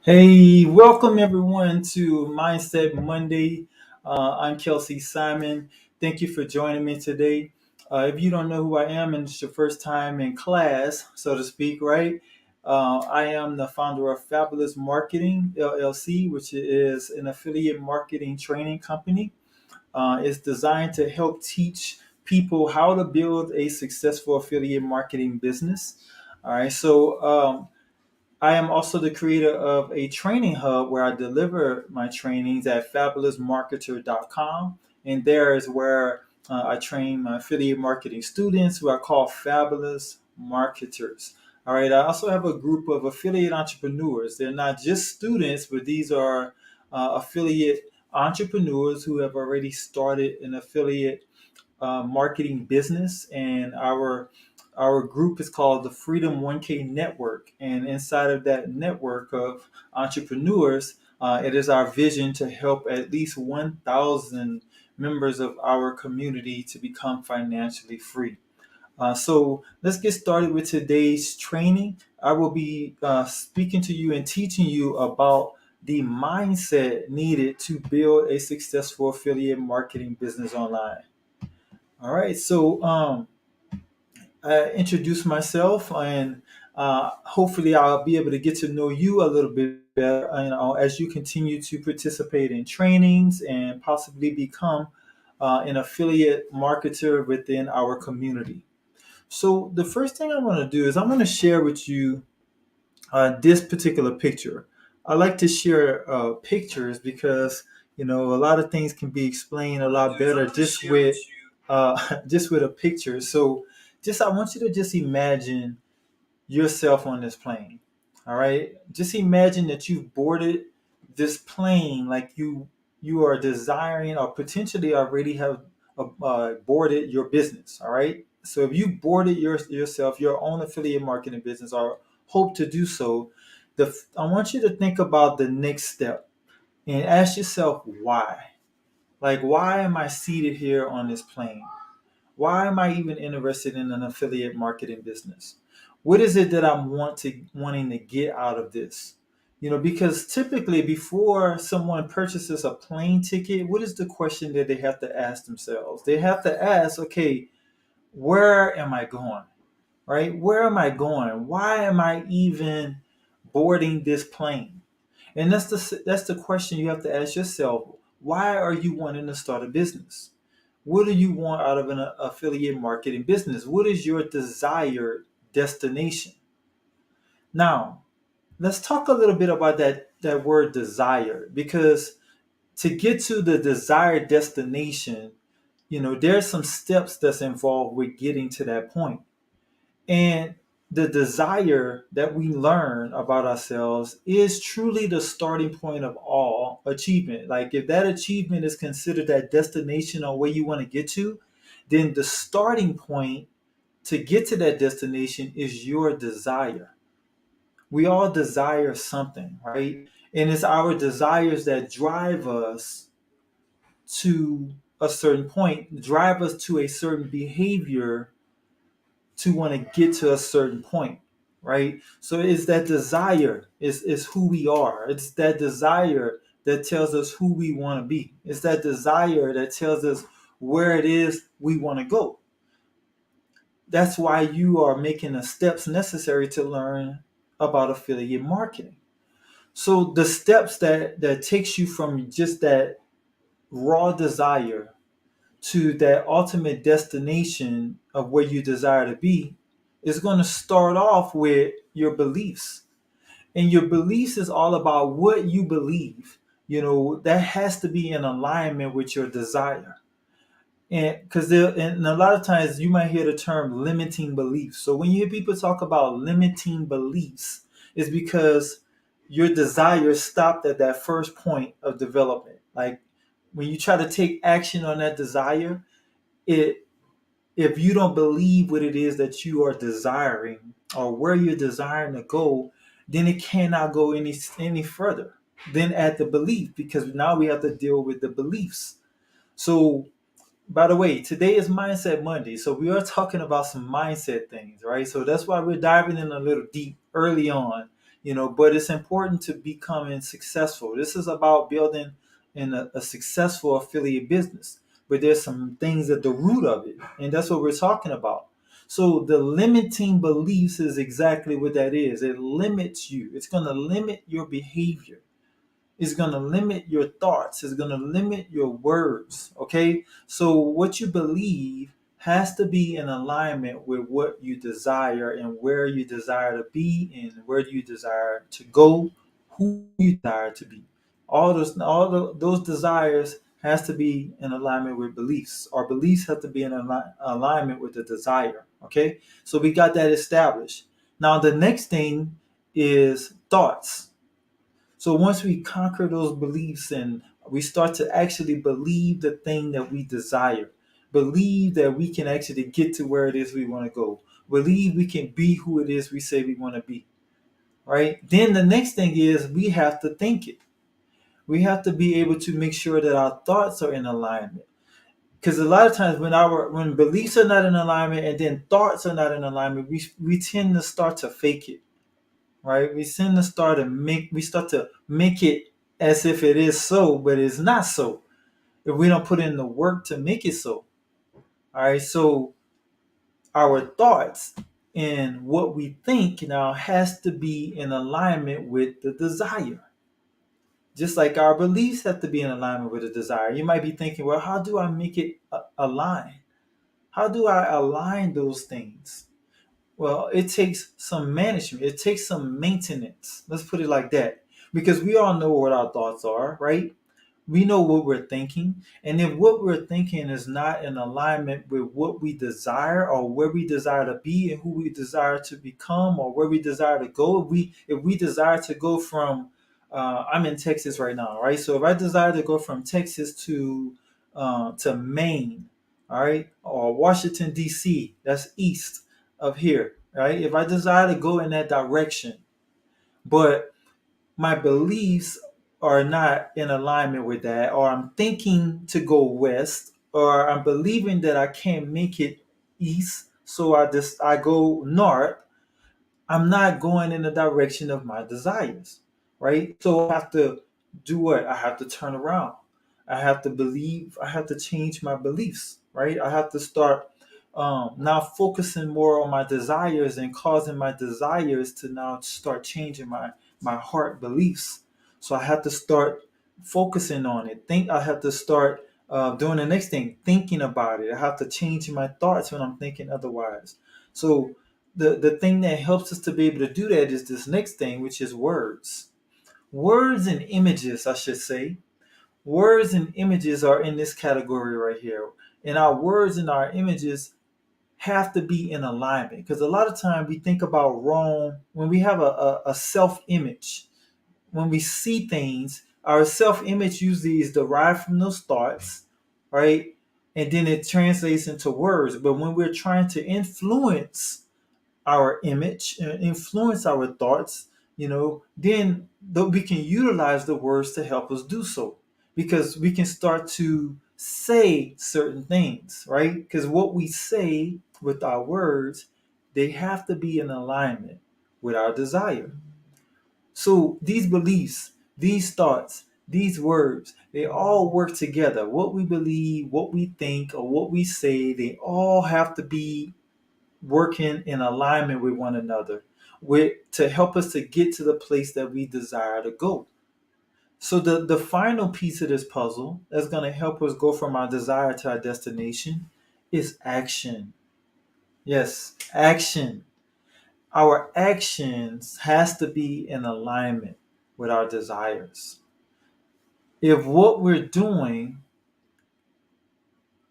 Hey, welcome everyone to Mindset Monday. I'm Kelsey Simon. Thank you for joining me today. If you don't know who I am and it's your first time in class, so to speak, right? I am the founder of Fabulous Marketing LLC, which is an affiliate marketing training company. It's designed to help teach people how to build a successful affiliate marketing business. All right, I am also the creator of a training hub where I deliver my trainings at fabulousmarketer.com. And there is where I train my affiliate marketing students who I call fabulous marketers. All right. I also have a group of affiliate entrepreneurs. They're not just students, but these are affiliate entrepreneurs who have already started an affiliate marketing business, and our group is called the Freedom 1K Network. And inside of that network of entrepreneurs, it is our vision to help at least 1,000 members of our community to become financially free. So let's get started with today's training. I will be speaking to you and teaching you about the mindset needed to build a successful affiliate marketing business online. All right, introduce myself, and hopefully I'll be able to get to know you a little bit better, as you continue to participate in trainings and possibly become an affiliate marketer within our community. So the first thing I want to do is I'm going to share with you this particular picture. I like to share pictures because a lot of things can be explained a lot better just with just with a picture. So just I want you to just imagine yourself on this plane. All right, just imagine that you've boarded this plane like you are desiring or potentially already have boarded your business. All right, so if you boarded yourself your own affiliate marketing business or hope to do so, I want you to think about the next step and ask yourself why. Like, why am I seated here on this plane? Why am I even interested in an affiliate marketing business? What is it that I'm wanting to get out of this? Because typically before someone purchases a plane ticket, what is the question that they have to ask themselves? They have to ask, okay, where am I going? Right? Where am I going? Why am I even boarding this plane? And that's the question you have to ask yourself. Why are you wanting to start a business? What do you want out of an affiliate marketing business? What is your desired destination? Now, let's talk a little bit about that word desire, because to get to the desired destination, there's some steps that's involved with getting to that point. And the desire that we learn about ourselves is truly the starting point of all achievement. Like, if that achievement is considered that destination or where you want to get to, then the starting point to get to that destination is your desire. We all desire something, right? And it's our desires that drive us to a certain point, drive us to a certain behavior to want to get to a certain point, right? So it's that desire is who we are. It's that desire that tells us who we want to be. It's that desire that tells us where it is we want to go. That's why you are making the steps necessary to learn about affiliate marketing. So the steps that takes you from just that raw desire to that ultimate destination of where you desire to be is going to start off with your beliefs. And your beliefs is all about what you believe. That has to be in alignment with your desire. And and a lot of times you might hear the term limiting beliefs. So when you hear people talk about limiting beliefs, it's because your desire stopped at that first point of development. Like, when you try to take action on that desire, it if you don't believe what it is that you are desiring or where you're desiring to go, then it cannot go any further than at the belief, because now we have to deal with the beliefs. So, by the way, today is Mindset Monday, so we are talking about some mindset things, right? So that's why we're diving in a little deep early on, but it's important to becoming successful. This is about building in a successful affiliate business, but there's some things at the root of it, and that's what we're talking about. So the limiting beliefs is exactly what that is. It limits you. It's going to limit your behavior. It's going to limit your thoughts. It's going to limit your words. Okay. So what you believe has to be in alignment with what you desire and where you desire to be and where you desire to go, who you desire to be. Those desires has to be in alignment with beliefs. Our beliefs have to be in alignment with the desire. Okay. So we got that established. Now the next thing is thoughts. So once we conquer those beliefs and we start to actually believe the thing that we desire, believe that we can actually get to where it is we want to go, believe we can be who it is we say we want to be, right? Then the next thing is we have to think it. We have to be able to make sure that our thoughts are in alignment. Because a lot of times when beliefs are not in alignment and then thoughts are not in alignment, we tend to start to fake it, right? We start to make it as if it is so, but it's not so. If we don't put in the work to make it so. All right. So our thoughts and what we think now has to be in alignment with the desire. Just like our beliefs have to be in alignment with the desire. You might be thinking, well, how do I make it align? How do I align those things? Well, it takes some management. It takes some maintenance. Let's put it like that. Because we all know what our thoughts are, right? We know what we're thinking. And if what we're thinking is not in alignment with what we desire or where we desire to be and who we desire to become or where we desire to go, if we desire to go from, I'm in Texas right now, right? So if I desire to go from Texas to Maine, all right, or Washington, D.C., that's east of here, right? If I desire to go in that direction, but my beliefs are not in alignment with that, or I'm thinking to go west, or I'm believing that I can't make it east, so I go north. I'm not going in the direction of my desires, right? So I have to do what? I have to turn around. I have to change my beliefs, right? I have to start now focusing more on my desires and causing my desires to now start changing my heart beliefs. So I have to start focusing on it. I have to start doing the next thing, thinking about it. I have to change my thoughts when I'm thinking otherwise. So the thing that helps us to be able to do that is this next thing, which is words. Words and images, I should say. Words and images are in this category right here. And our words and our images have to be in alignment because a lot of time we think about wrong when we have a self-image. When we see things, our self-image usually is derived from those thoughts, right? And then it translates into words. But when we're trying to influence our image, influence our thoughts, then we can utilize the words to help us do so because we can start to say certain things, right? Because what we say with our words, they have to be in alignment with our desire. So these beliefs, these thoughts, these words, they all work together. What we believe, what we think, or what we say, they all have to be working in alignment with one another to help us to get to the place that we desire to go. So the final piece of this puzzle that's going to help us go from our desire to our destination is action. Yes, action. Our actions has to be in alignment with our desires. If what we're doing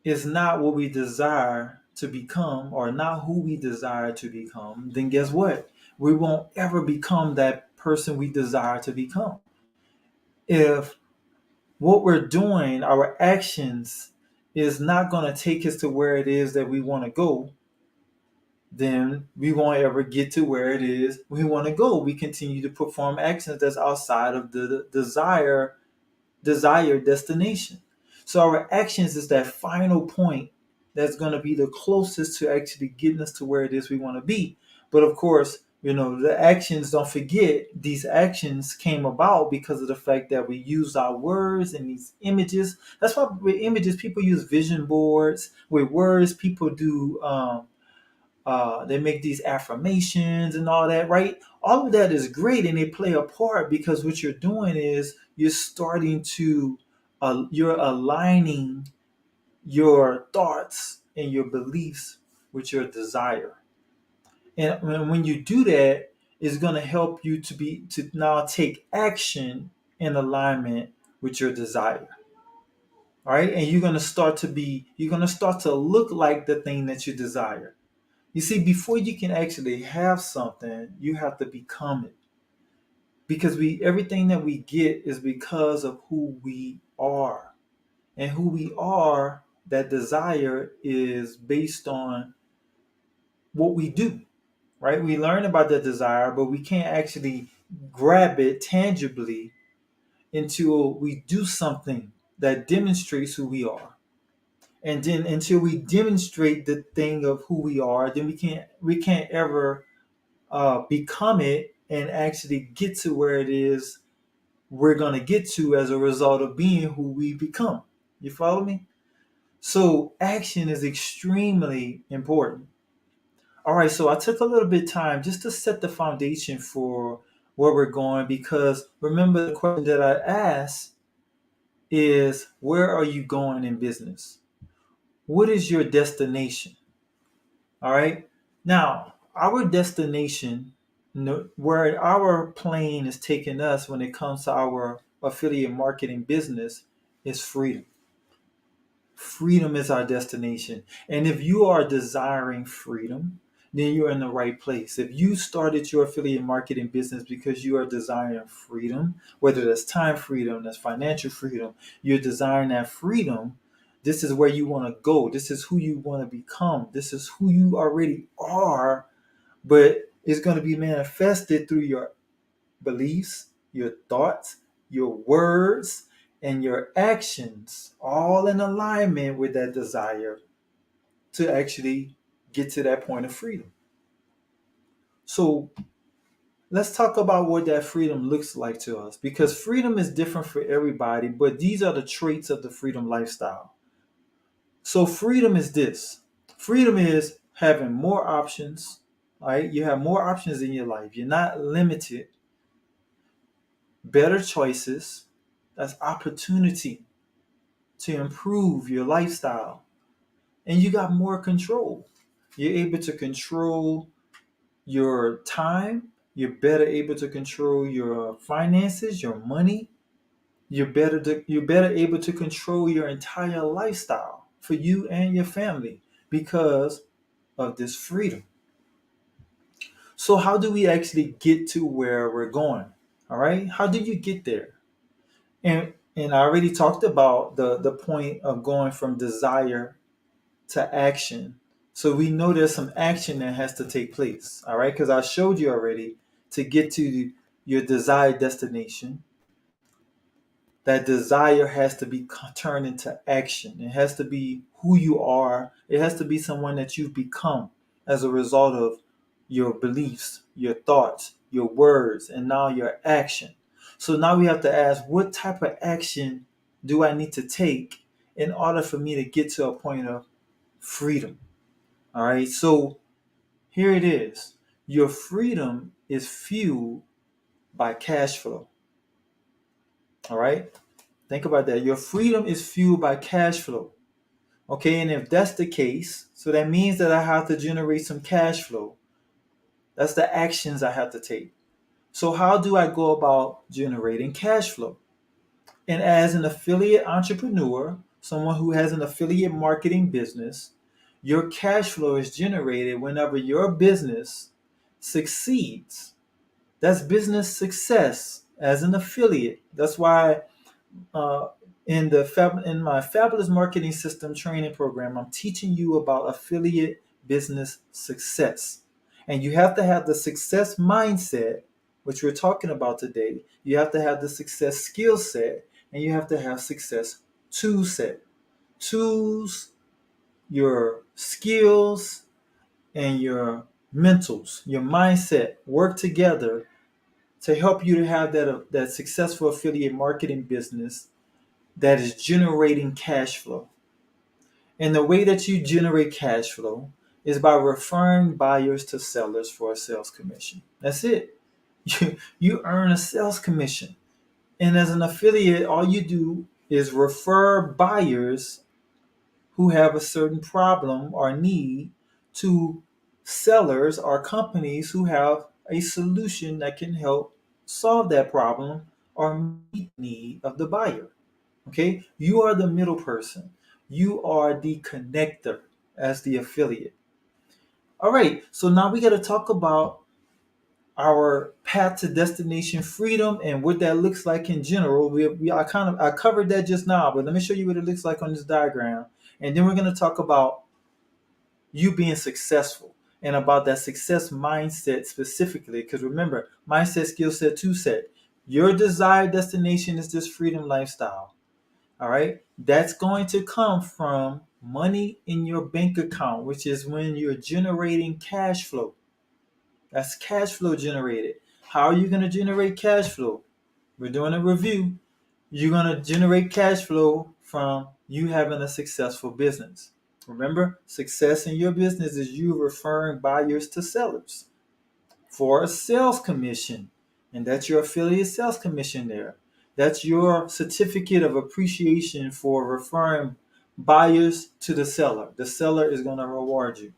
is not what we desire to become or not who we desire to become, then guess what? We won't ever become that person we desire to become. If what we're doing, our actions, is not going to take us to where it is that we want to go, then we won't ever get to where it is we want to go. We continue to perform actions that's outside of the desired destination. So our actions is that final point that's going to be the closest to actually getting us to where it is we want to be. But of course, The actions, don't forget, these actions came about because of the fact that we use our words and these images. That's why with images, people use vision boards. With words, people do, they make these affirmations and all that, right? All of that is great and they play a part because what you're doing is you're aligning your thoughts and your beliefs with your desire. And when you do that, it's going to help you to now take action in alignment with your desire. All right. And you're going to start to look like the thing that you desire. You see, before you can actually have something, you have to become it. Because everything that we get is because of who we are. And who we are, that desire is based on what we do. Right? We learn about that desire, but we can't actually grab it tangibly until we do something that demonstrates who we are. And then until we demonstrate the thing of who we are, then we can't ever become it and actually get to where it is we're going to get to as a result of being who we become. You follow me? So action is extremely important. All right, so I took a little bit of time just to set the foundation for where we're going because remember the question that I asked is where are you going in business? What is your destination? All right. Now, our destination, where our plane is taking us when it comes to our affiliate marketing business, is freedom. Freedom is our destination. And if you are desiring freedom, then you're in the right place. If you started your affiliate marketing business because you are desiring freedom, whether that's time freedom, that's financial freedom, you're desiring that freedom, this is where you want to go. This is who you want to become. This is who you already are, but it's going to be manifested through your beliefs, your thoughts, your words, and your actions, all in alignment with that desire to actually get to that point of freedom. So let's talk about what that freedom looks like to us because freedom is different for everybody, but these are the traits of the freedom lifestyle. So freedom is this. Freedom is having more options, right? You have more options in your life. You're not limited. Better choices. That's opportunity to improve your lifestyle. And you got more control. You're able to control your time. You're better able to control your finances, your money. You're better able to control your entire lifestyle for you and your family because of this freedom. So how do we actually get to where we're going? All right? How do you get there? And I already talked about the point of going from desire to action. So we know there's some action that has to take place. All right, because I showed you already to get to your desired destination. That desire has to be turned into action. It has to be who you are. It has to be someone that you've become as a result of your beliefs, your thoughts, your words, and now your action. So now we have to ask, what type of action do I need to take in order for me to get to a point of freedom? All right. So here it is. Your freedom is fueled by cash flow. All right. Think about that. Your freedom is fueled by cash flow. Okay. And if that's the case, so that means that I have to generate some cash flow. That's the actions I have to take. So, how do I go about generating cash flow? And as an affiliate entrepreneur, someone who has an affiliate marketing business, your cash flow is generated whenever your business succeeds. That's business success as an affiliate. That's why uh, in my Fabulous Marketing System training program, I'm teaching you about affiliate business success. And you have to have the success mindset, which we're talking about today. You have to have the success skill set, and you have to have success tool set. Tools, your skills, and your mentals, your mindset work together to help you to have that successful affiliate marketing business that is generating cash flow. And the way that you generate cash flow is by referring buyers to sellers for a sales commission. That's it. You earn a sales commission. And as an affiliate, all you do is refer buyers who have a certain problem or need to sellers or companies who have a solution that can help solve that problem or meet the need of the buyer. Okay? You are the middle person. You are the connector as the affiliate. All right. So now we got to talk about our path to destination freedom and what that looks like in general. I covered that just now, but let me show you what it looks like on this diagram, and then we're going to talk about you being successful and about that success mindset specifically. Because remember, mindset, skill set, two set. Your desired destination is this freedom lifestyle. All right, that's going to come from money in your bank account, which is when you're generating cash flow. That's cash flow generated. How are you going to generate cash flow? We're doing a review. You're going to generate cash flow from you having a successful business. Remember, success in your business is you referring buyers to sellers for a sales commission. And that's your affiliate sales commission there. That's your certificate of appreciation for referring buyers to the seller. The seller is going to reward you.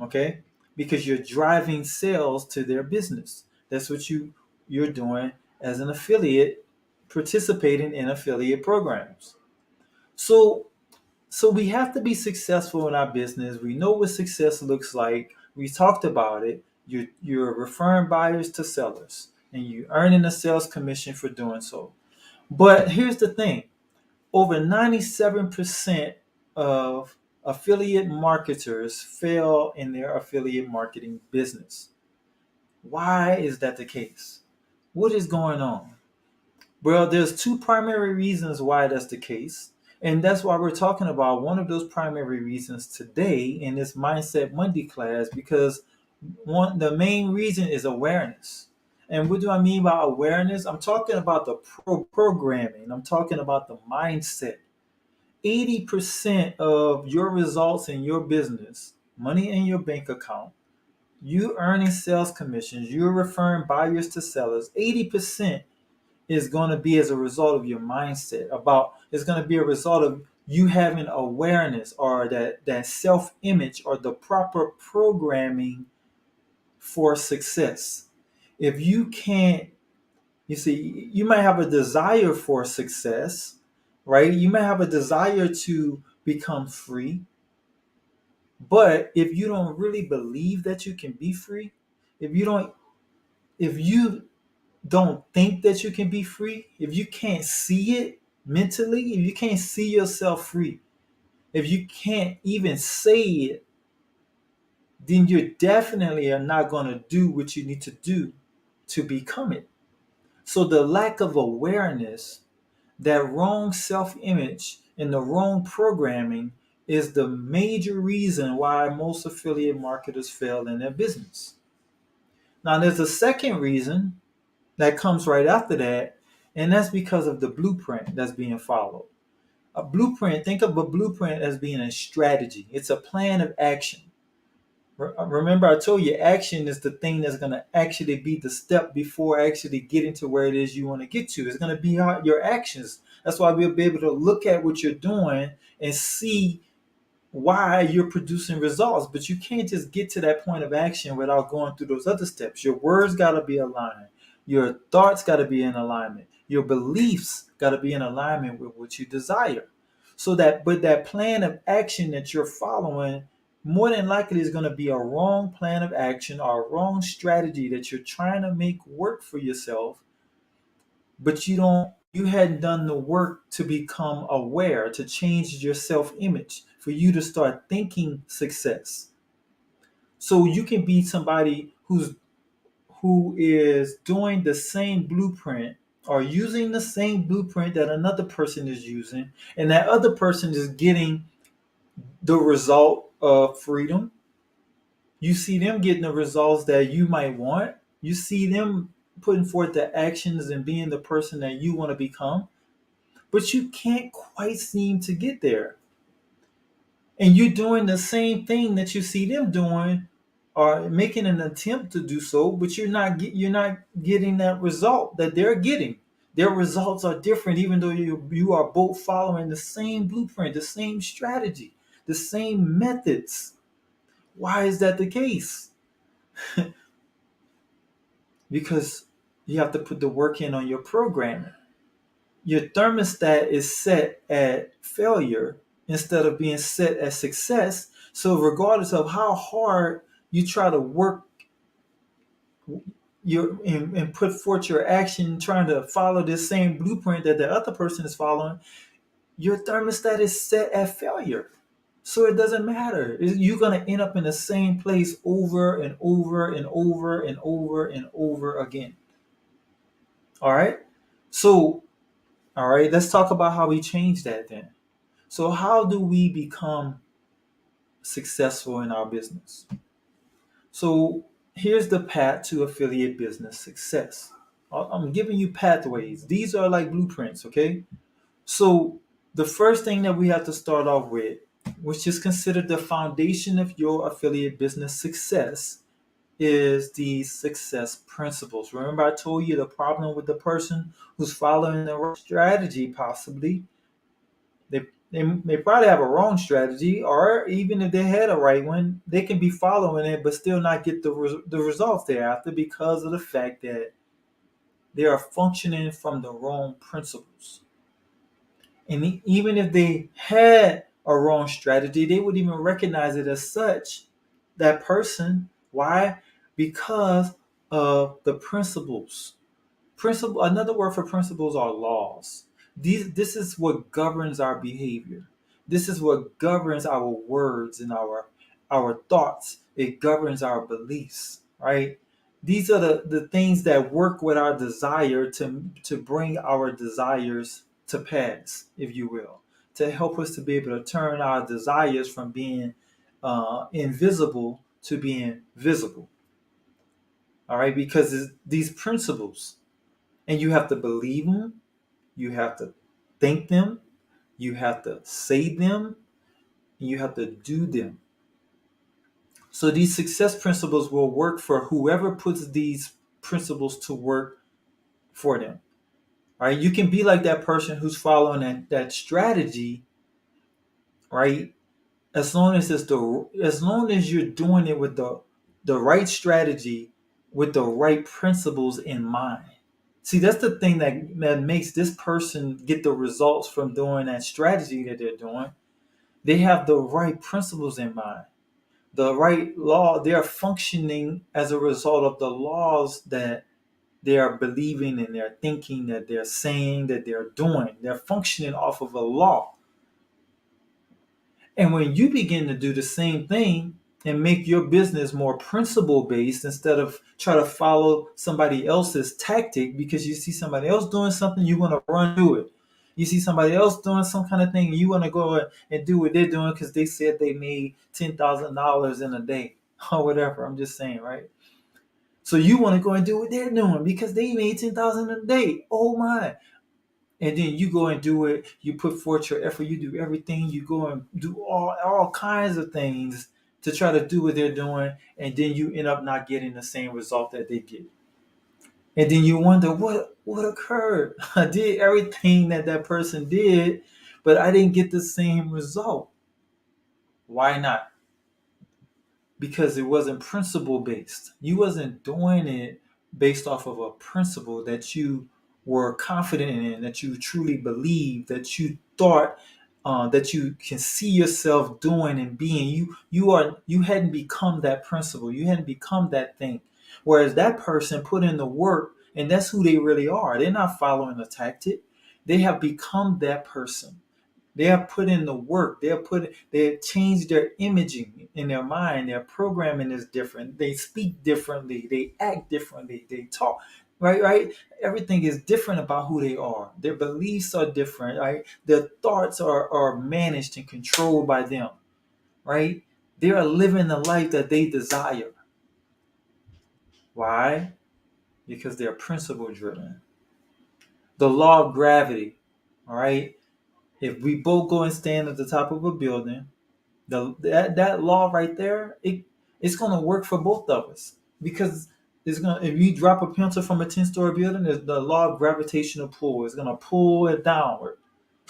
Okay? Because you're driving sales to their business. That's what you're doing as an affiliate, participating in affiliate programs. So we have to be successful in our business. We know what success looks like. We talked about it. You're referring buyers to sellers, and you're earning a sales commission for doing so. But here's the thing: over 97% of affiliate marketers fail in their affiliate marketing business. Why is that the case? What is going on? Well, there's two primary reasons why that's the case. And that's why we're talking about one of those primary reasons today in this Mindset Monday class, because the main reason is awareness. And what do I mean by awareness? I'm talking about the programming. I'm talking about the mindset. 80% of your results in your business, money in your bank account, you earning sales commissions, you're referring buyers to sellers, 80% is going to be as a result of your mindset. It's going to be a result of you having awareness or that self-image or the proper programming for success. If you can't, you see, you might have a desire for success, right? You might have a desire to become free, but if you don't really believe that you can be free, if you don't if you don't think that you can be free, if you can't see it mentally, if you can't see yourself free, if you can't even say it, then you definitely are not going to do what you need to do to become it. So the lack of awareness, that wrong self-image and the wrong programming is the major reason why most affiliate marketers fail in their business. Now there's a second reason that comes right after that, and that's because of the blueprint that's being followed. A blueprint, think of a blueprint as being a strategy. It's a plan of action. Remember, I told you action is the thing that's going to actually be the step before actually getting to where it is you want to get to. It's going to be your actions. That's why we'll be able to look at what you're doing and see why you're producing results. But you can't just get to that point of action without going through those other steps. Your words got to be aligned. Your thoughts got to be in alignment. Your beliefs got to be in alignment with what you desire. But that plan of action that you're following, more than likely is going to be a wrong plan of action or a wrong strategy that you're trying to make work for yourself, but you hadn't done the work to become aware, to change your self-image, for you to start thinking success. So you can be somebody who is doing the same blueprint or using the same blueprint that another person is using, and that other person is getting the result of freedom, You see them getting the results that you might want. You see them putting forth the actions and being the person that you want to become, but you can't quite seem to get there. And you're doing the same thing that you see them doing or making an attempt to do so, but you're not getting that result that they're getting. Their results are different, even though you are both following the same blueprint, the same strategy, the same methods. Why is that the case? Because you have to put the work in on your programming. Your thermostat is set at failure instead of being set at success. So regardless of how hard you try to work and put forth your action trying to follow this same blueprint that the other person is following, your thermostat is set at failure. So it doesn't matter. You're going to end up in the same place over and over and over and over and over again. All right. So, all right, let's talk about how we change that then. So, how do we become successful in our business? So, here's the path to affiliate business success. I'm giving you pathways. These are like blueprints, okay? So, the first thing that we have to start off with, which is considered the foundation of your affiliate business success, is the success principles. Remember, I told you the problem with the person who's following the right strategy, possibly they, they probably have a wrong strategy, or even if they had a right one, they can be following it but still not get the results they're after because of the fact that they are functioning from the wrong principles. And even if they had a wrong strategy, they would even recognize it as such, that person. Why? Because of the principles. Another word for principles are laws. This is what governs our behavior. This is what governs our words and our thoughts. It governs our beliefs, right? These are the things that work with our desire to bring our desires to pass, if you will, to help us to be able to turn our desires from being invisible to being visible. All right, because these principles, and you have to believe them, you have to think them, you have to say them, and you have to do them. So these success principles will work for whoever puts these principles to work for them. Right? You can be like that person who's following that strategy, right? As long as you're doing it with the right strategy, with the right principles in mind. See, that's the thing that makes this person get the results from doing that strategy that they're doing. They have the right principles in mind, the right law. They are functioning as a result of the laws that they are believing and they're thinking, that they're saying, that they're doing. They're functioning off of a law. And when you begin to do the same thing and make your business more principle based instead of try to follow somebody else's tactic because you see somebody else doing something, you want to run to it. You see somebody else doing some kind of thing, you want to go and do what they're doing because they said they made $10,000 in a day or whatever. I'm just saying, right? So you want to go and do what they're doing because they made 10,000 a day. Oh my! And then you go and do it. You put forth your effort. You do everything. You go and do all kinds of things to try to do what they're doing, and then you end up not getting the same result that they get. And then you wonder what occurred. I did everything that person did, but I didn't get the same result. Why not? Because it wasn't principle based. You wasn't doing it based off of a principle that you were confident in, that you truly believed, that you thought that you can see yourself doing and being. You hadn't become that principle. You hadn't become that thing. Whereas that person put in the work, and that's who they really are. They're not following a tactic. They have become that person. They have put in the work. They have changed their imaging in their mind. Their programming is different. They speak differently. They act differently. They talk. Right. Everything is different about who they are. Their beliefs are different. Right. Their thoughts are managed and controlled by them. Right. They are living the life that they desire. Why? Because they're principle driven. The law of gravity, all right? If we both go and stand at the top of a building, that law right there, it's gonna work for both of us because it's gonna if you drop a pencil from a 10-story building, the law of gravitational pull is gonna pull it downward.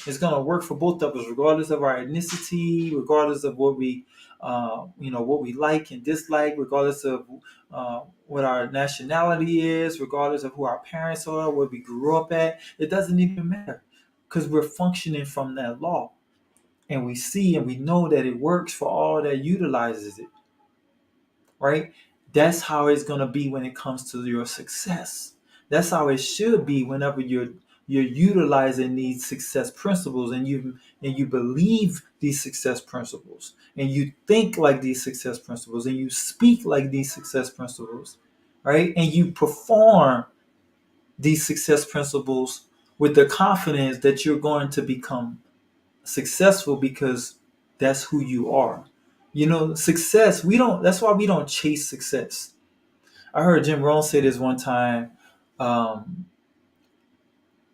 It's gonna work for both of us, regardless of our ethnicity, regardless of what we, what we like and dislike, regardless of what our nationality is, regardless of who our parents are, where we grew up at. It doesn't even matter because we're functioning from that law, and we see and we know that it works for all that utilizes it. Right? That's how it's gonna be when it comes to your success. That's how it should be whenever you're utilizing these success principles and you believe these success principles and you think like these success principles and you speak like these success principles, right? And you perform these success principles with the confidence that you're going to become successful because that's who you are. Success, that's why we don't chase success. I heard Jim Rohn say this one time,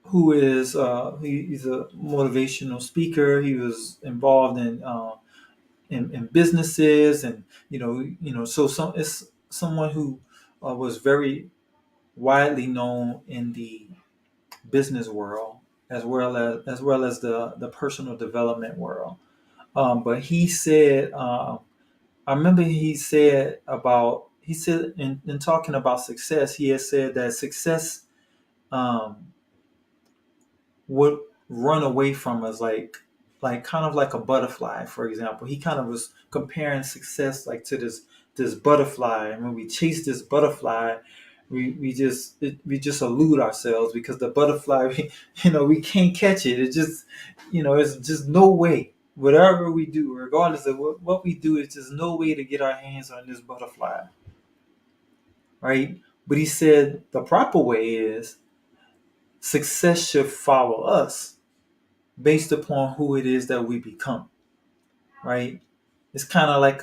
who is he's a motivational speaker. He was involved in businesses, and so it's someone who was very widely known in the business world as well as the personal development world. But he said, I remember he said in talking about success, he had said that success um, would run away from us like kind of like a butterfly, for example. He kind of was comparing success like to this butterfly, and when we chase this butterfly, we just elude ourselves because the butterfly, we can't catch it. It just, it's just no way. Whatever we do, regardless of what we do, it's just no way to get our hands on this butterfly, right? But he said the proper way is success should follow us based upon who it is that we become, right? It's kind of like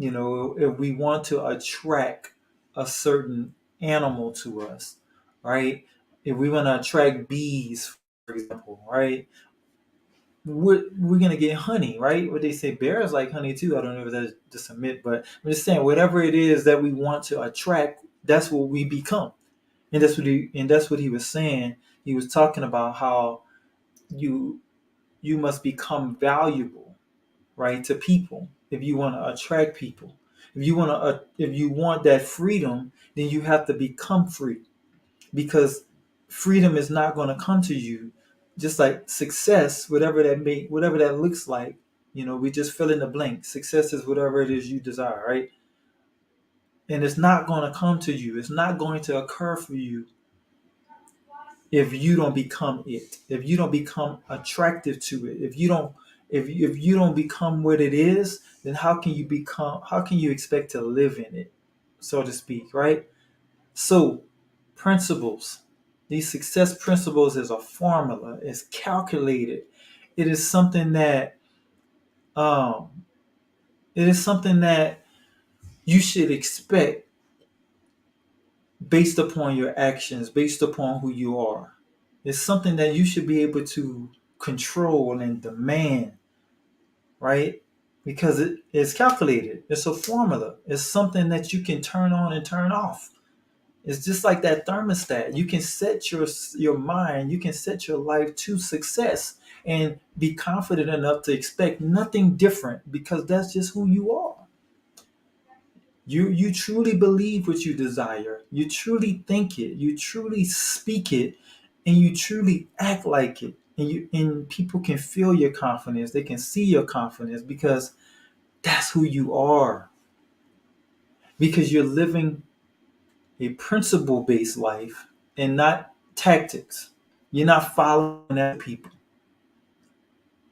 if we want to attract a certain animal to us, right? If we want to attract bees, for example, right? We're gonna get honey, right? What they say, bears like honey too. I don't know if that's just a myth, but I'm just saying, whatever it is that we want to attract, that's what we become, and that's what he was saying. He was talking about how you you must become valuable, right, to people if you want to attract people. If you want that freedom, then you have to become free, because freedom is not going to come to you just like success, whatever that looks like. We just fill in the blank. Success is whatever it is you desire, right? And it's not going to come to you. It's not going to occur for you if you don't become it, if you don't become attractive to it, if you don't become what it is, then how can you expect to live in it, so to speak, right? So principles, these success principles is a formula, it's calculated. It is something that um it is something that you should expect based upon your actions, based upon who you are. It's something that you should be able to control and demand, right? Because it's calculated. It's a formula. It's something that you can turn on and turn off. It's just like that thermostat. You can set your mind, you can set your life to success and be confident enough to expect nothing different because that's just who you are. You truly believe what you desire. You truly think it. You truly speak it, and you truly act like it. And people can feel your confidence. They can see your confidence because that's who you are. Because you're living a principle-based life and not tactics. You're not following other people.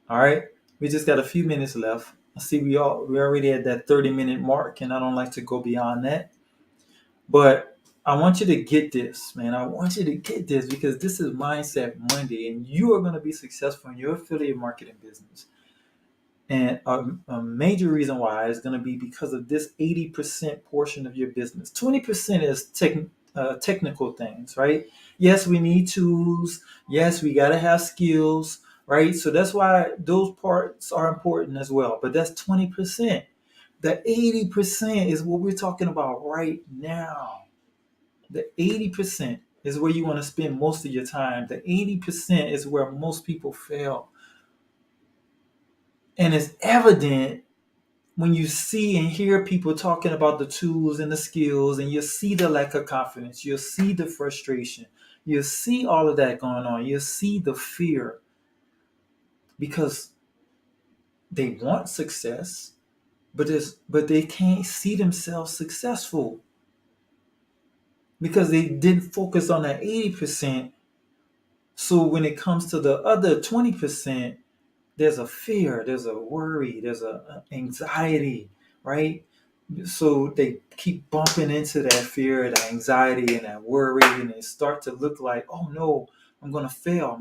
All right. We just got a few minutes left. I see we're already at that 30-minute mark, and I don't like to go beyond that. But I want you to get this, man. I want you to get this because this is Mindset Monday, and you are going to be successful in your affiliate marketing business. And a major reason why is going to be because of this 80% portion of your business. 20% is technical things, right? Yes, we need tools. Yes, we got to have skills, right? So that's why those parts are important as well. But that's 20%. The 80% is what we're talking about right now. The 80% is where you want to spend most of your time. The 80% is where most people fail. And it's evident when you see and hear people talking about the tools and the skills, and you see the lack of confidence, you'll see the frustration, you'll see all of that going on, you'll see the fear because they want success, but they can't see themselves successful because they didn't focus on that 80%. So when it comes to the other 20%, there's a fear, there's a worry, there's a anxiety, right? So they keep bumping into that fear, that anxiety, and that worry, and it start to look like, oh no, I'm gonna fail,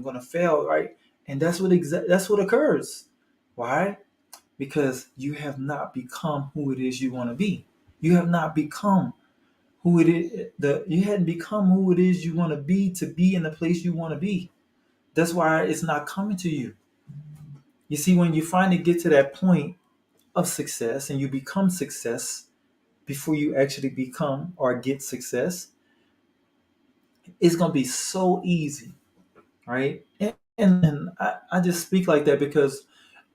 right? And that's what occurs. Why? Because you have not become who it is you want to be. You have not become who it is. You hadn't become who it is you want to be in the place you want to be. That's why it's not coming to you. You see, when you finally get to that point of success and you become success before you actually become or get success, it's going to be so easy, right? And I just speak like that because,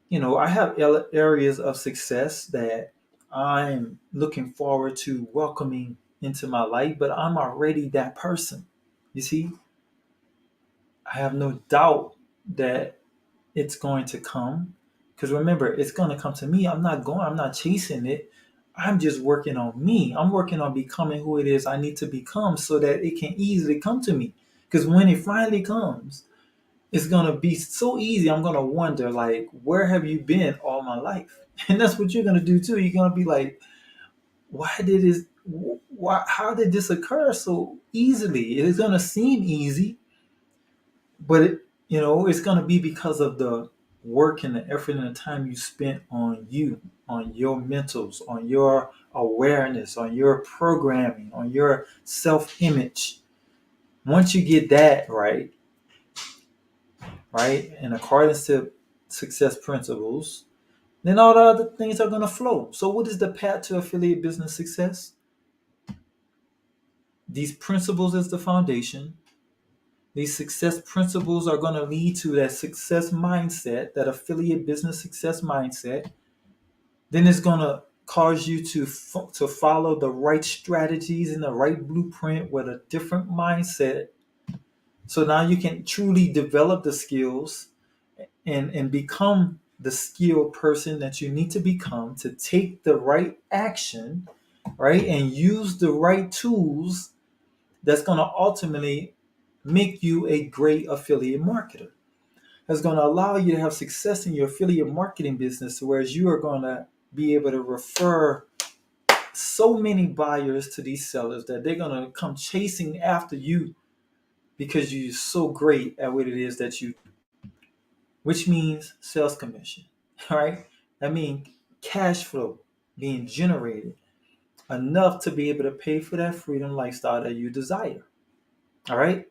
I have areas of success that I'm looking forward to welcoming into my life, but I'm already that person. You see, I have no doubt that it's going to come. Because remember, it's going to come to me. I'm not chasing it. I'm just working on me. I'm working on becoming who it is I need to become so that it can easily come to me. Because when it finally comes, it's going to be so easy. I'm going to wonder, like, where have you been all my life? And that's what you're going to do too. You're going to be like, how did this occur so easily? It's going to seem easy, but it's going to be because of the work and the effort and the time you spent on you, on your mentals, on your awareness, on your programming, on your self-image. Once you get that right, in accordance to success principles, then all the other things are going to flow. So what is the path to affiliate business success? These principles is the foundation. These success principles are going to lead to that success mindset, that affiliate business success mindset. Then it's going to cause you to follow the right strategies and the right blueprint with a different mindset. So now you can truly develop the skills and become the skilled person that you need to become to take the right action, right? And use the right tools that's going to ultimately make you a great affiliate marketer. That's going to allow you to have success in your affiliate marketing business, whereas you are going to be able to refer so many buyers to these sellers that they're going to come chasing after you because you're so great at what it is that you do, which means sales commission, right? That means cash flow being generated enough to be able to pay for that freedom lifestyle that you desire. All right.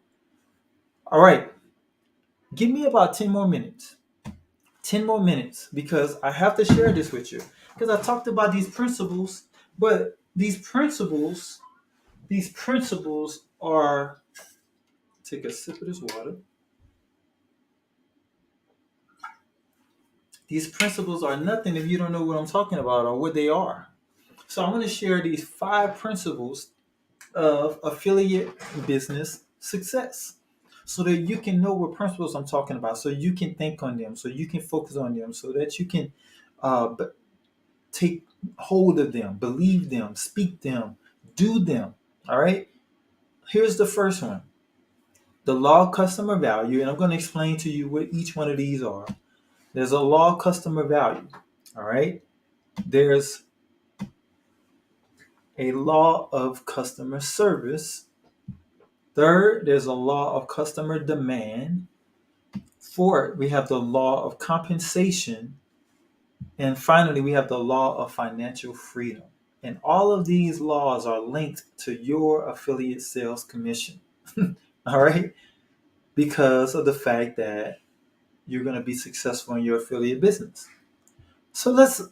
All right. Give me about 10 more minutes. 10 more minutes because I have to share this with you. Because I talked about these principles, but these principles are, take a sip of this water. These principles are nothing if you don't know what I'm talking about or what they are. So I'm going to share these 5 principles of affiliate business success so that you can know what principles I'm talking about, so you can think on them, so you can focus on them, so that you can uh, take hold of them, believe them, speak them, do them. All right. Here's the first one, the law of customer value. And I'm going to explain to you what each one of these are. There's a law of customer value. All right. There's a law of customer service. Third, there's a law of customer demand. Fourth, we have the law of compensation. And finally, we have the law of financial freedom. And all of these laws are linked to your affiliate sales commission. All right? Because of the fact that you're going to be successful in your affiliate business. So let's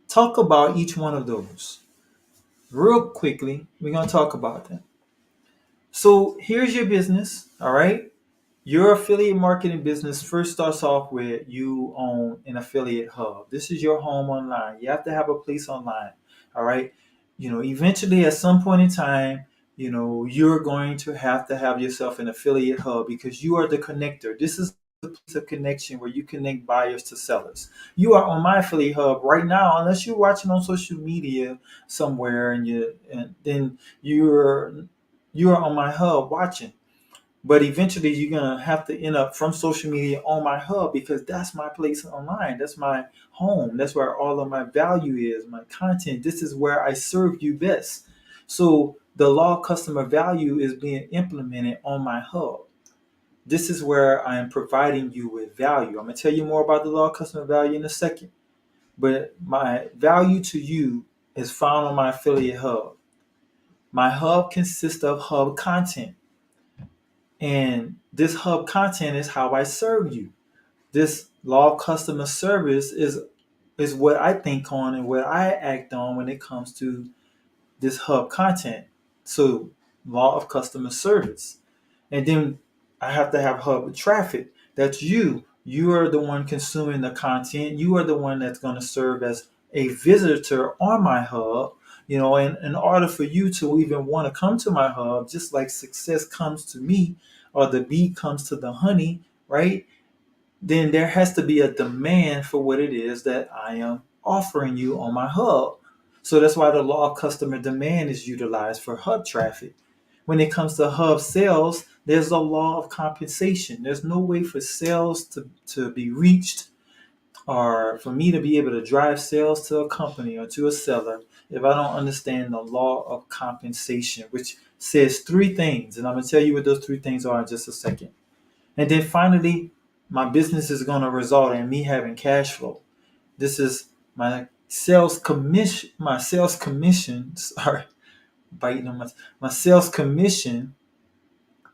talk about each one of those. Real quickly, we're going to talk about them. So here's your business. All right? Your affiliate marketing business first starts off with you own an affiliate hub. This is your home online. You have to have a place online. All right. Eventually at some point in time, you're going to have yourself an affiliate hub because you are the connector. This is the place of connection where you connect buyers to sellers. You are on my affiliate hub right now, unless you're watching on social media somewhere and then you're on my hub watching. But eventually, you're going to have to end up from social media on my hub because that's my place online. That's my home. That's where all of my value is, my content. This is where I serve you best. So the law of customer value is being implemented on my hub. This is where I am providing you with value. I'm going to tell you more about the law of customer value in a second. But my value to you is found on my affiliate hub. My hub consists of hub content. And this hub content is how I serve you. This law of customer service is what I think on and what I act on when it comes to this hub content. So law of customer service. And then I have to have hub traffic. That's you. You are the one consuming the content. You are the one that's going to serve as a visitor on my hub. And in order for you to even want to come to my hub, just like success comes to me or the bee comes to the honey, right? Then there has to be a demand for what it is that I am offering you on my hub. So that's why the law of customer demand is utilized for hub traffic. When it comes to hub sales, there's a law of compensation. There's no way for sales to be reached or for me to be able to drive sales to a company or to a seller if I don't understand the law of compensation, which says three things. And I'm going to tell you what those three things are in just a second. And then finally, my business is going to result in me having cash flow. This is my sales commission. My sales commission. Sorry, biting on my sales commission.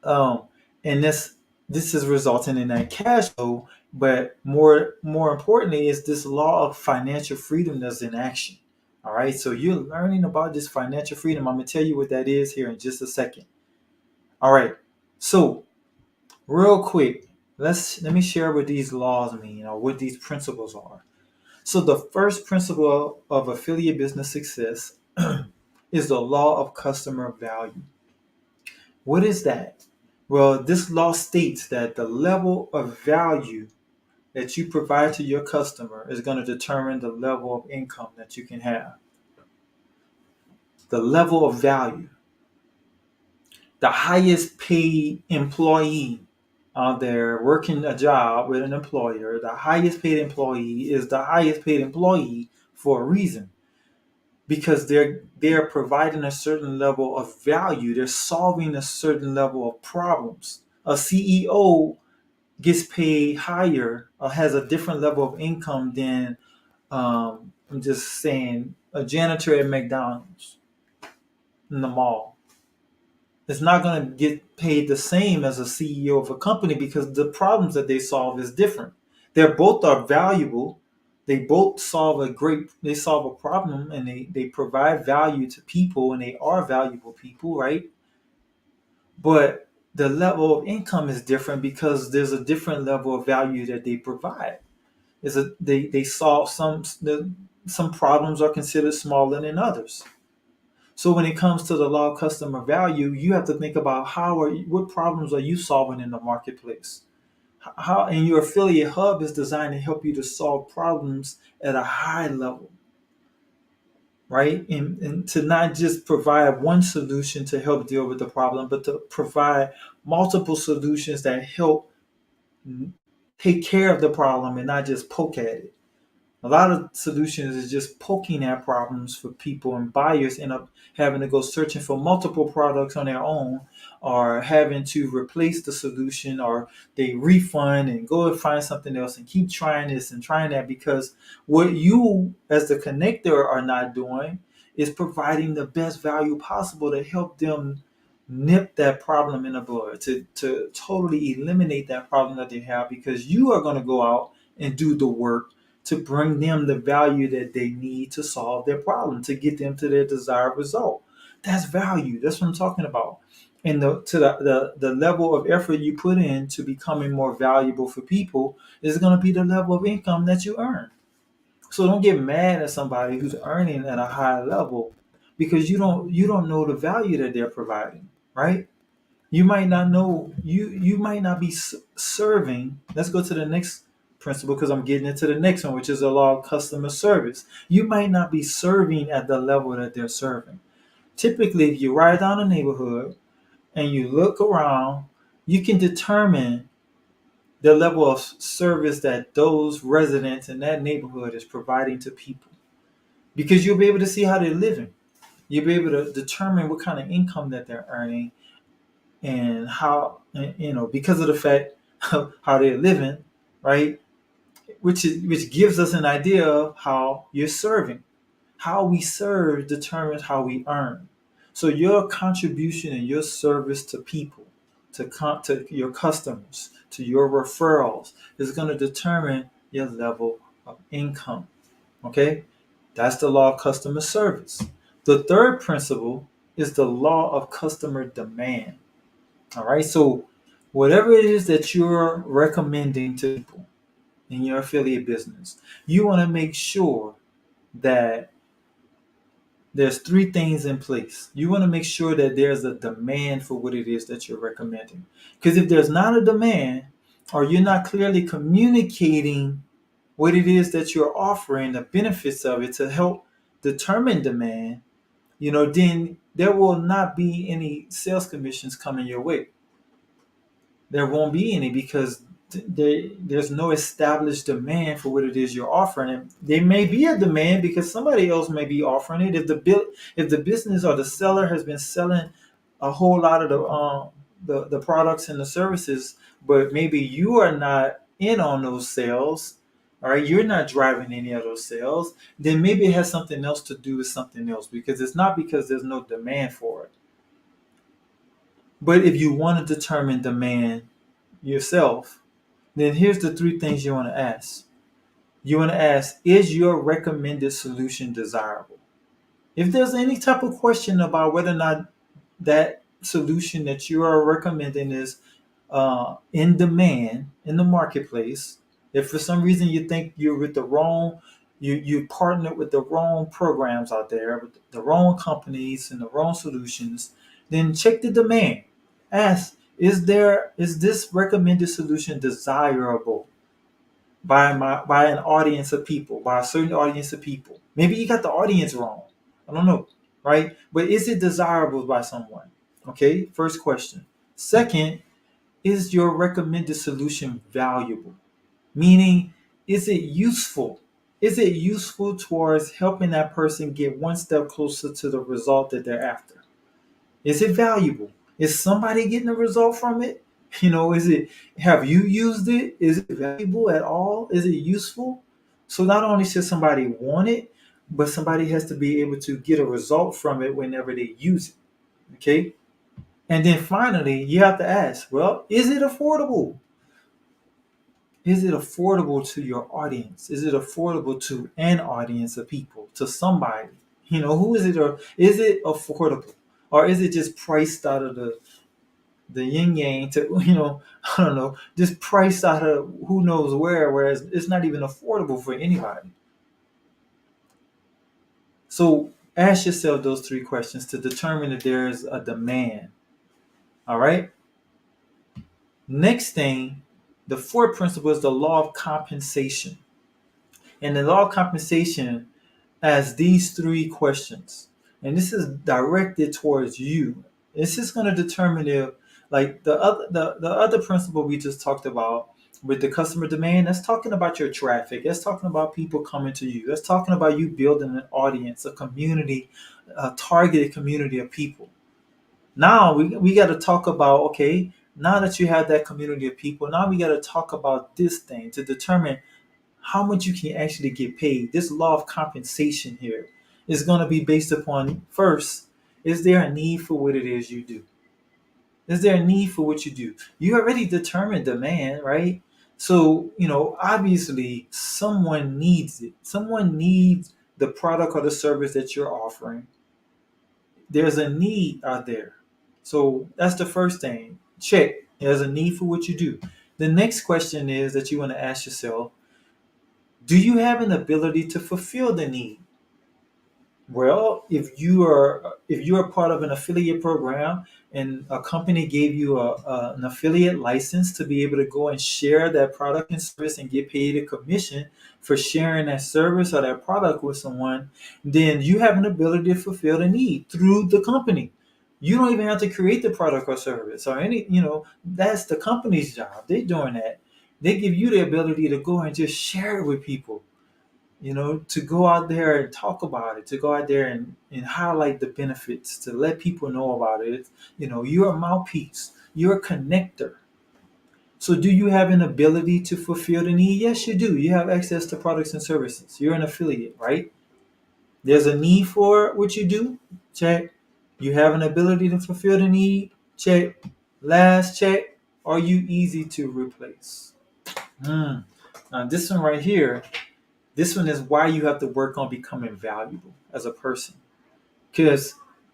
And this is resulting in that cash flow. But more importantly, is this law of financial freedom that's in action. All right. So you're learning about this financial freedom. I'm gonna tell you what that is here in just a second. All right. So real quick, let me share what these laws mean or what these principles are. So the first principle of affiliate business success is the law of customer value. What is that? Well, this law states that the level of value that you provide to your customer is going to determine the level of income that you can have. The level of value. The highest paid employee out there working a job with an employer, the highest paid employee is the highest paid employee for a reason. Because they're providing a certain level of value. They're solving a certain level of problems. A CEO gets paid higher or has a different level of income than I'm just saying a janitor at McDonald's in the mall. It's not going to get paid the same as a CEO of a company because the problems that they solve is different. They both are valuable. They both they solve a problem and they provide value to people and they are valuable people, right? But the level of income is different because there's a different level of value that they provide. They solve some problems are considered smaller than others. So when it comes to the law of customer value, you have to think about what problems are you solving in the marketplace? How and your affiliate hub is designed to help you to solve problems at a high level, right? And to not just provide one solution to help deal with the problem, but to provide multiple solutions that help take care of the problem and not just poke at it. A lot of solutions is just poking at problems for people, and buyers end up having to go searching for multiple products on their own, or having to replace the solution, or they refund and go and find something else and keep trying this and trying that, because what you as the connector are not doing is providing the best value possible to help them nip that problem in the bud, to totally eliminate that problem that they have, because you are going to go out and do the work to bring them the value that they need to solve their problem, to get them to their desired result. That's value. That's what I'm talking about. And the level of effort you put in to becoming more valuable for people is going to be the level of income that you earn. So don't get mad at somebody who's earning at a high level, because you don't know the value that they're providing, right? You might not know, you might not be serving. Let's go to the next principle, because I'm getting into the next one, which is the law of customer service. You might not be serving at the level that they're serving. Typically, if you ride down a neighborhood and you look around, you can determine the level of service that those residents in that neighborhood is providing to people, because you'll be able to see how they're living. You'll be able to determine what kind of income that they're earning, and how, because of the fact of how they're living, right? Which gives us an idea of how you're serving. How we serve determines how we earn. So your contribution and your service to people, to your customers, to your referrals, is going to determine your level of income. Okay, that's the law of customer service. The third principle is the law of customer demand. All right. So whatever it is that you're recommending to people in your affiliate business, you want to make sure that there's three things in place. You want to make sure that there's a demand for what it is that you're recommending. Because if there's not a demand, or you're not clearly communicating what it is that you're offering, the benefits of it to help determine demand, then there will not be any sales commissions coming your way. There won't be any, because there's no established demand for what it is you're offering. And there may be a demand because somebody else may be offering it. If the business or the seller has been selling a whole lot of the products and the services, but maybe you are not in on those sales, all right, you're not driving any of those sales, then maybe it has something else to do with something else, because it's not because there's no demand for it. But if you want to determine demand yourself, then here's the three things you want to ask. You want to ask, is your recommended solution desirable? If there's any type of question about whether or not that solution that you are recommending is in demand in the marketplace, if for some reason you think you're with the wrong, you partnered with the wrong programs out there, with the wrong companies and the wrong solutions, then check the demand. Ask, is this recommended solution desirable by an audience of people, by a certain audience of people? Maybe you got the audience wrong. I don't know, right? But is it desirable by someone? Okay, first question. Second, is your recommended solution valuable? Meaning, is it useful? Is it useful towards helping that person get one step closer to the result that they're after? Is it valuable? Is somebody getting a result from it? Is it, have you used it? Is it valuable at all? Is it useful? So not only should somebody want it, but somebody has to be able to get a result from it whenever they use it. Okay? And then finally, you have to ask, well, is it affordable? Is it affordable to your audience? Is it affordable to an audience of people, to somebody? Who is it, or is it affordable? Or is it just priced out of the yin yang to, I don't know, just priced out of who knows where, whereas it's not even affordable for anybody. So ask yourself those three questions to determine if there is a demand. All right. Next thing, the fourth principle is the law of compensation. And the law of compensation asks these three questions. And this is directed towards you. This is going to determine if, like the other principle we just talked about, with the customer demand, that's talking about your traffic. That's talking about people coming to you. That's talking about you building an audience, a community, a targeted community of people. Now we got to talk about, okay, now that you have that community of people, now we got to talk about this thing to determine how much you can actually get paid. This law of compensation here is going to be based upon, first, is there a need for what it is you do? Is there a need for what you do? You already determined demand, right? So, obviously someone needs it. Someone needs the product or the service that you're offering. There's a need out there. So that's the first thing. Check. There's a need for what you do. The next question is that you want to ask yourself, do you have an ability to fulfill the need? Well, if you are part of an affiliate program and a company gave you an affiliate license to be able to go and share that product and service and get paid a commission for sharing that service or that product with someone, then you have an ability to fulfill the need through the company. You don't even have to create the product or service or that's the company's job. They're doing that. They give you the ability to go and just share it with people, to go out there and talk about it, to go out there and highlight the benefits, to let people know about it. You're a mouthpiece, you're a connector. So do you have an ability to fulfill the need? Yes, you do. You have access to products and services. You're an affiliate, right? There's a need for what you do. Check. You have an ability to fulfill the need. Check. Last check. Are you easy to replace? Now this one right here, this one is why you have to work on becoming valuable as a person. Because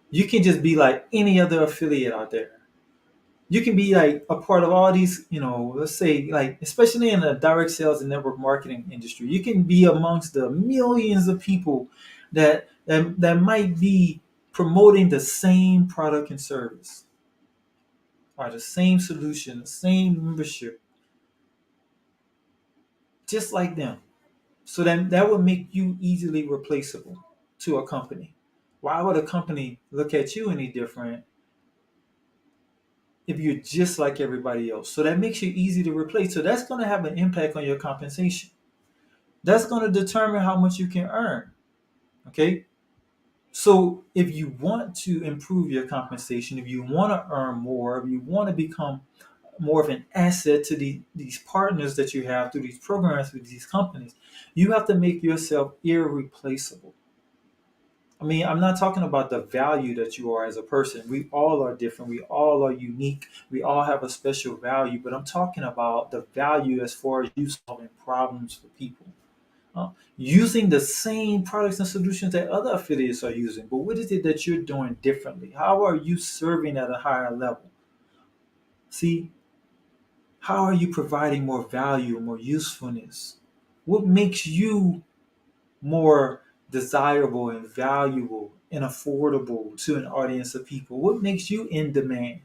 you can just be like any other affiliate out there. You can be like a part of all these, let's say, like, especially in the direct sales and network marketing industry, you can be amongst the millions of people that might be promoting the same product and service or the same solution, the same membership, just like them. So then that would make you easily replaceable to a company. Why would a company look at you any different if you're just like everybody else? So that makes you easy to replace. So that's going to have an impact on your compensation. That's going to determine how much you can earn. Okay. So if you want to improve your compensation, if you want to earn more, if you want to become more of an asset to these partners that you have through these programs with these companies, you have to make yourself irreplaceable. I mean, I'm not talking about the value that you are as a person. We all are different. We all are unique. We all have a special value. But I'm talking about the value as far as you solving problems for people. Using the same products and solutions that other affiliates are using. But what is it that you're doing differently? How are you serving at a higher level? See, how are you providing more value, more usefulness? What makes you more desirable and valuable and affordable to an audience of people? What makes you in demand?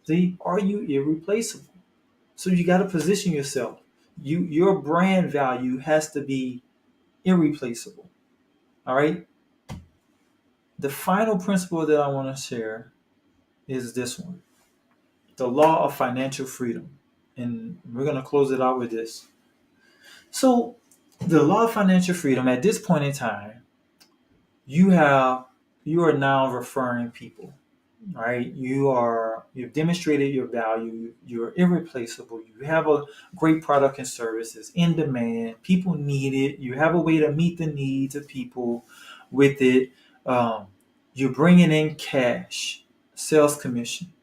See, are you irreplaceable? So you got to position yourself. Your brand value has to be irreplaceable. All right. The final principle that I want to share is this one: the law of financial freedom. And we're going to close it out with this. So, the law of financial freedom, at this point in time, you have you are now referring people, right? You've demonstrated your value. You're irreplaceable. You have a great product and services in demand. People need it. You have a way to meet the needs of people with it. Um, you're bringing in cash, sales commission.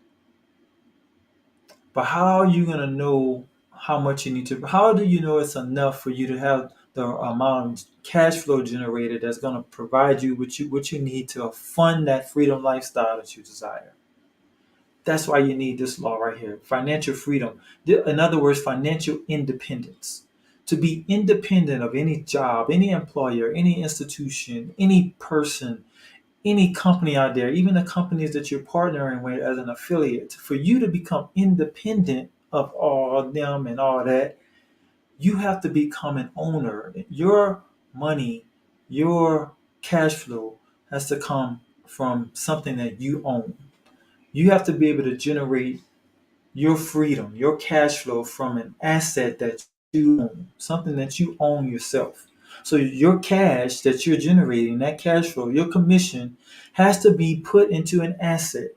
But how are you going to know how much you need to? How do you know it's enough for you to have the amount of cash flow generated that's going to provide you what you need to fund that freedom lifestyle that you desire? That's why you need this law right here: financial freedom. In other words, financial independence. To be independent of any job, any employer, any institution, any person, any company out there, even the companies that you're partnering with as an affiliate, for you to become independent of all of them and all that, you have to become an owner. Your money, your cash flow has to come from something that you own. You have to be able to generate your freedom, your cash flow from an asset that you own, something that you own yourself. So your cash that you're generating, that cash flow, your commission has to be put into an asset.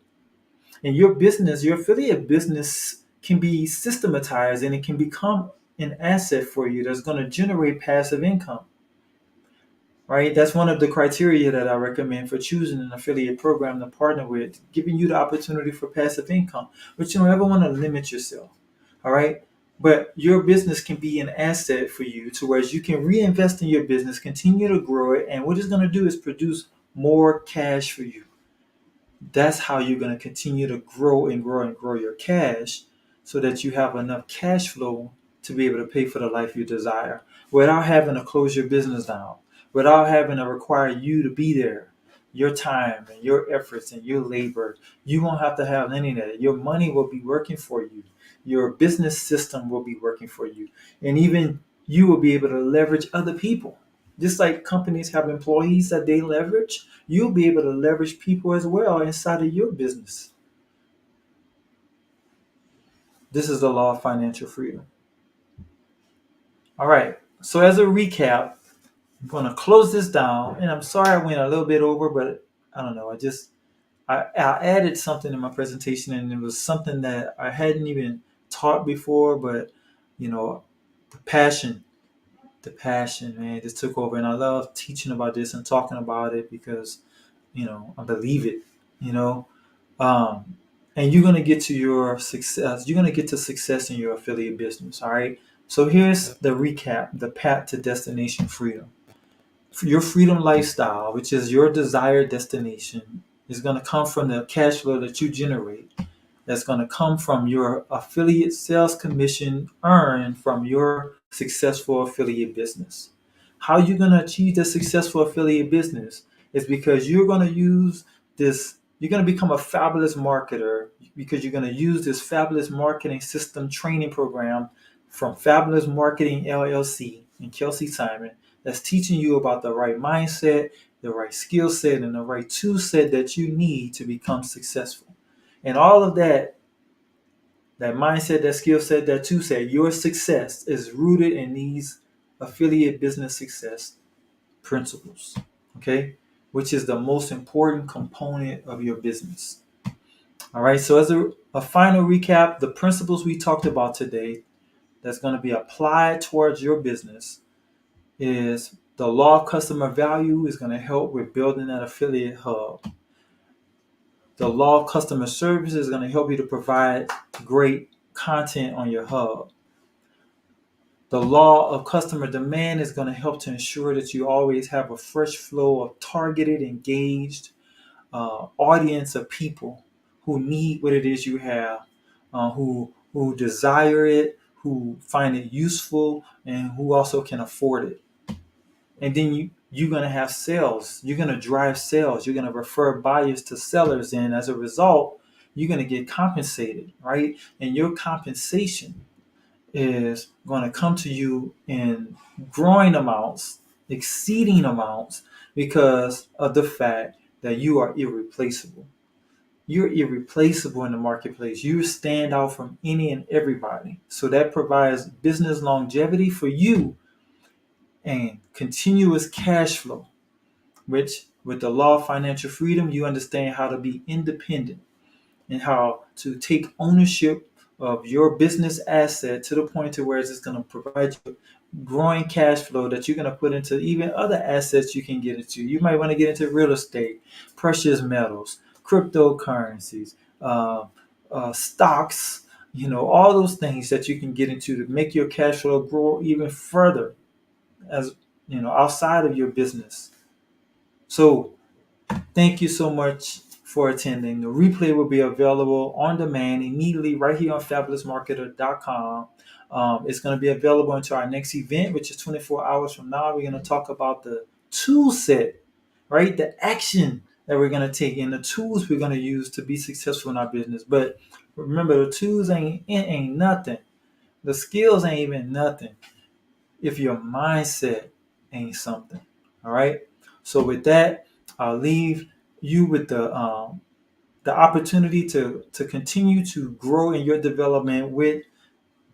And your business, your affiliate business can be systematized and it can become an asset for you that's going to generate passive income, right? That's one of the criteria that I recommend for choosing an affiliate program to partner with, giving you the opportunity for passive income. But you don't ever want to limit yourself, all right? But your business can be an asset for you to where you can reinvest in your business, continue to grow it, and what it's going to do is produce more cash for you. That's how you're going to continue to grow and grow and grow your cash so that you have enough cash flow to be able to pay for the life you desire without having to close your business down, without having to require you to be there, your time and your efforts and your labor. You won't have to have any of that. Your money will be working for you. Your business system will be working for you. And even you will be able to leverage other people. Just like companies have employees that they leverage, you'll be able to leverage people as well inside of your business. This is the law of financial freedom. All right. So as a recap, I'm going to close this down. And I'm sorry I went a little bit over, but I don't know. I added something in my presentation, and it was something that I hadn't even taught before, but you know, the passion, man, just took over. And I love teaching about this and talking about it because, I believe it, you know. um, and you're going to get to your success. You're going to get to success in your affiliate business. All right. So here's the recap: the path to destination freedom. Your freedom lifestyle, which is your desired destination, is going to come from the cash flow that you generate. That's going to come from your affiliate sales commission earned from your successful affiliate business. How you're going to achieve the successful affiliate business is because you're going to use this, you're going to become a fabulous marketer because you're going to use this fabulous marketing system training program from Fabulous Marketing LLC and Kelsey Simon that's teaching you about the right mindset, the right skill set, and the right tool set that you need to become successful. And all of that mindset, that skill set, that tool set, your success is rooted in these affiliate business success principles, okay? Which is the most important component of your business. All right, so as a final recap, the principles we talked about today that's going to be applied towards your business is the law of customer value is going to help with building that affiliate hub. The law of customer service is going to help you to provide great content on your hub. The law of customer demand is going to help to ensure that you always have a fresh flow of targeted, engaged audience of people who need what it is you have, who desire it, who find it useful, and who also can afford it. And then you're going to have sales. You're going to drive sales. You're going to refer buyers to sellers. And as a result, you're going to get compensated, right? And your compensation is going to come to you in growing amounts, exceeding amounts, because of the fact that you are irreplaceable. You're irreplaceable in the marketplace. You stand out from any and everybody. So that provides business longevity for you and continuous cash flow, which with the law of financial freedom, you understand how to be independent and how to take ownership of your business asset to the point to where it's going to provide you growing cash flow that you're going to put into even other assets you can get into. You might want to get into real estate, precious metals, cryptocurrencies, stocks, all those things that you can get into to make your cash flow grow even further as outside of your business. So thank you so much for attending. The replay will be available on demand immediately right here on fabulousmarketer.com. It's going to be available until our next event, which is 24 hours from now. We're going to talk about the tool set, right? The action that we're going to take and the tools we're going to use to be successful in our business. But remember, the tools ain't nothing. The skills ain't even nothing if your mindset ain't something. All right. So with that, I'll leave you with the the opportunity to continue to grow in your development with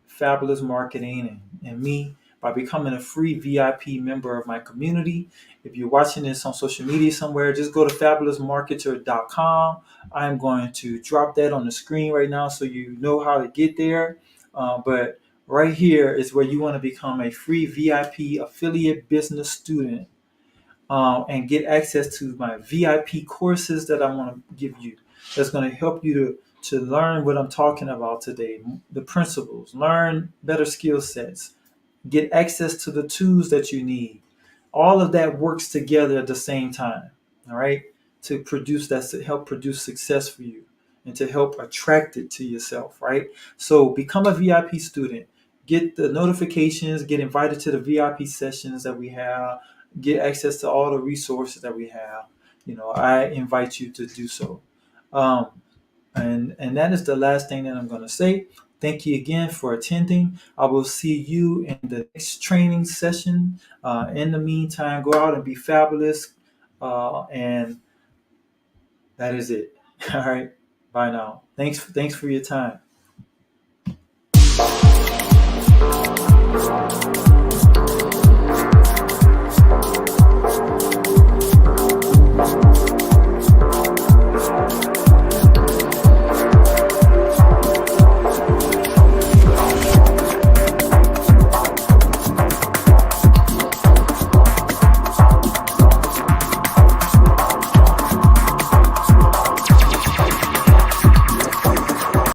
Fabulous Marketing and me by becoming a free VIP member of my community. If you're watching this on social media somewhere, just go to fabulousmarketer.com. I'm going to drop that on the screen right now so you know how to get there. But right here is where you want to become a free VIP affiliate business student, and get access to my VIP courses that I want to give you. That's going to help you to learn what I'm talking about today, the principles, learn better skill sets, get access to the tools that you need. All of that works together at the same time, all right, to produce that, to help produce success for you and to help attract it to yourself, right? So become a VIP student, get the notifications, get invited to the VIP sessions that we have, get access to all the resources that we have. I invite you to do so. Um, and that is the last thing that I'm going to say. Thank you again for attending. I will see you in the next training session. In the meantime, go out and be fabulous. And that is it. All right. Bye now. Thanks for your time.